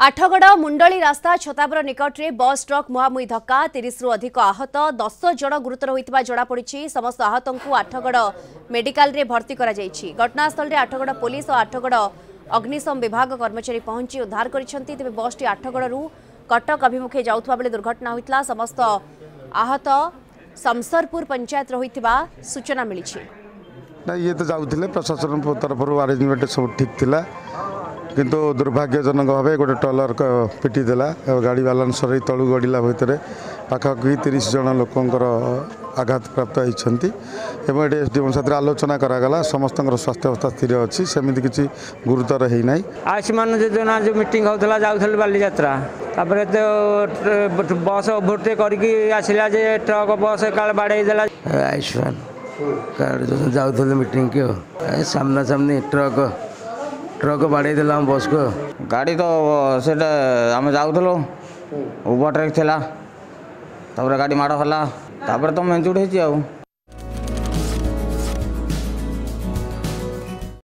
आठगड़ मुंडली रास्ता छतापुर निकट में बस ट्रक मुहांमुही धक्का 30 रु अधिक आहत 10 जन गुरुतर होता जमापड़ी। समस्त आहत को आठगड़ मेडिकल रे भर्ती करा जायछि। घटनास्थल में आठगड़ पुलिस और आठगड़ अग्निशम विभाग कर्मचारी पहुंची उद्धार करिसेंति। तेबे बस टी आठगड़ कटक अभिमुखे जाउथबा बेले दुर्घटना होइतला। समस्त आहत शमसरपुर पंचायत होइतिबा सूचना मिली। ना ये तो जाऊे प्रशासन तरफ आरेंजमेंट सब ठीक थिला किंतु दुर्भाग्यजनक भाव गोटे टलर पिटी देला गाड़ी बालांस रही तलू गड़िला भितर पाखापाखि 30 जन लोकंर आघात प्राप्त होती। एसडीएम साथ आलोचना करागला समस्त स्वास्थ्य अवस्था स्थिर अच्छी सेमती किसी गुरुतर होना। आयुष्मान योजना जो मीटिंग होता जाऊल बालीजात्रा तो बस ओभरटेक करके आसला जे ट्रक बस काल बाड़ेदेला। आयुष्मान कार्ड जो जाऊँ मीटिंग के सामना सामनी ट्रक बाड़ेदेला बस को गाड़ी तो सेटा आम जाऊँ ओभरटेक थिला गाड़ी माड़ होला तो मेंचुड़ हो।